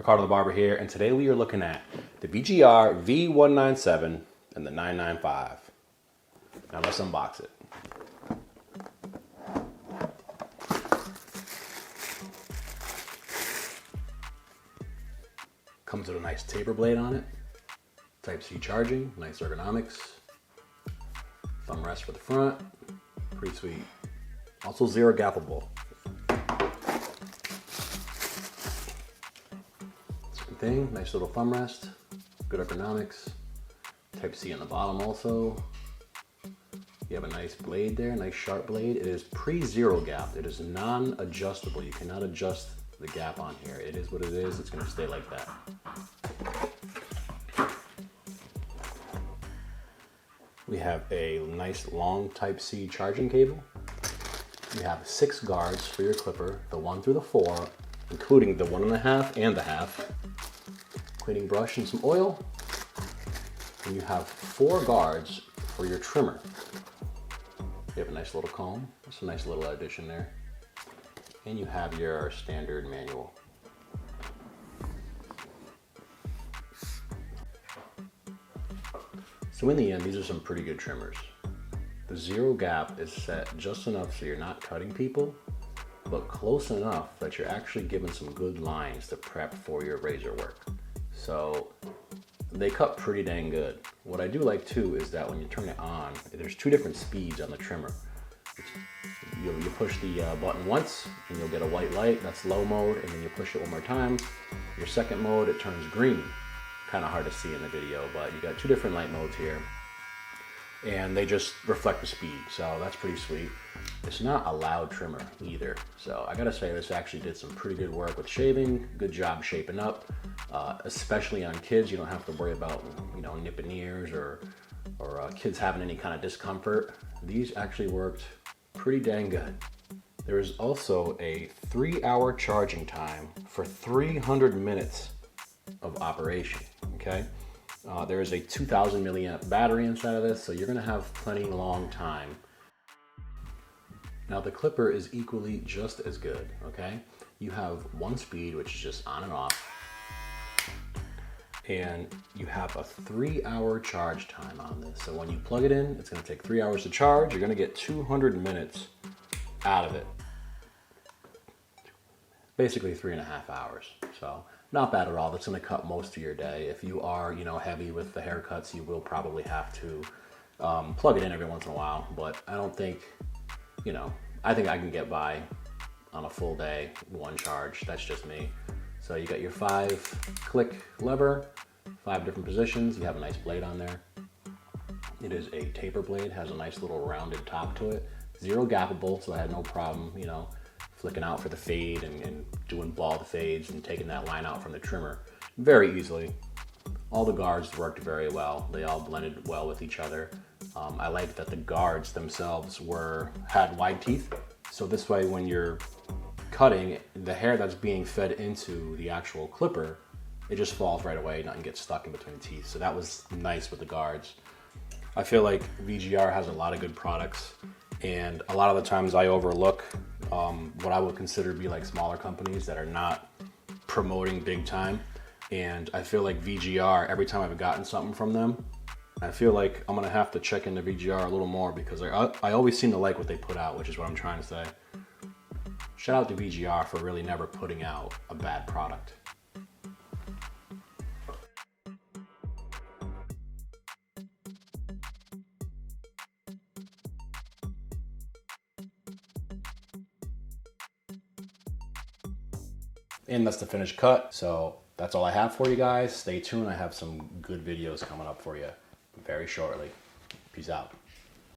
Ricardo the Barber here, and today we are looking at the VGR V197 and the 995. Now let's unbox it. Comes with a nice taper blade on it, Type-C charging, nice ergonomics, thumb rest for the front, pretty sweet. Also zero gaffable. Thing, nice little thumb rest, good ergonomics, Type-C on the bottom also. You have a nice blade there, nice sharp blade. It is pre-zero gap. It is non-adjustable. You cannot adjust the gap on here. It is what it is. It's going to stay like that. We have a nice long Type-C charging cable. We have 6 guards for your clipper, the 1 through the 4, including the 1.5 and the half. Cleaning brush and some oil. And you have 4 guards for your trimmer. You have a nice little comb. That's a nice little addition there. And you have your standard manual. So in the end, these are some pretty good trimmers. The zero gap is set just enough so you're not cutting people, but close enough that you're actually giving some good lines to prep for your razor work. So they cut pretty dang good. What I do like too is that when you turn it on, there's 2 different speeds on the trimmer. You push the button once and you'll get a white light, that's low mode, and then you push it one more time. Your second mode, it turns green. Kind of hard to see in the video, but you got 2 different light modes here. And they just reflect the speed, so that's pretty sweet. It's not a loud trimmer either, so I gotta say this actually did some pretty good work with shaving. Good job shaping up, especially on kids. You don't have to worry about, you know, nipping ears or kids having any kind of discomfort. These actually worked pretty dang good. There is also a 3-hour charging time for 300 minutes of operation, okay? There is a 2000 milliamp battery inside of this, so you're gonna have plenty long time. Now the clipper is equally just as good, okay? You have 1 speed, which is just on and off, and you have a 3-hour charge time on this. So when you plug it in, it's gonna take 3 hours to charge. You're gonna get 200 minutes out of it. Basically 3.5 hours, so not bad at all. That's gonna cut most of your day. If you are, you know, heavy with the haircuts, you will probably have to plug it in every once in a while, but I don't think, you know, I think I can get by on a full day, 1 charge. That's just me. So you got your 5-click lever, 5 different positions. You have a nice blade on there. It is a taper blade, has a nice little rounded top to it. Zero gappable, so I had no problem, you know, flicking out for the fade and doing bald fades and taking that line out from the trimmer very easily. All the guards worked very well. They all blended well with each other. I liked that the guards themselves had wide teeth. So this way when you're cutting, the hair that's being fed into the actual clipper, it just falls right away, nothing gets stuck in between the teeth. So that was nice with the guards. I feel like VGR has a lot of good products, and a lot of the times I overlook what I would consider to be like smaller companies that are not promoting big time. And I feel like VGR, every time I've gotten something from them, I feel like I'm gonna have to check into VGR a little more, because I always seem to like what they put out, which is what I'm trying to say. Shout out to VGR for really never putting out a bad product. And that's the finished cut. So that's all I have for you guys. Stay tuned. I have some good videos coming up for you very shortly. Peace out.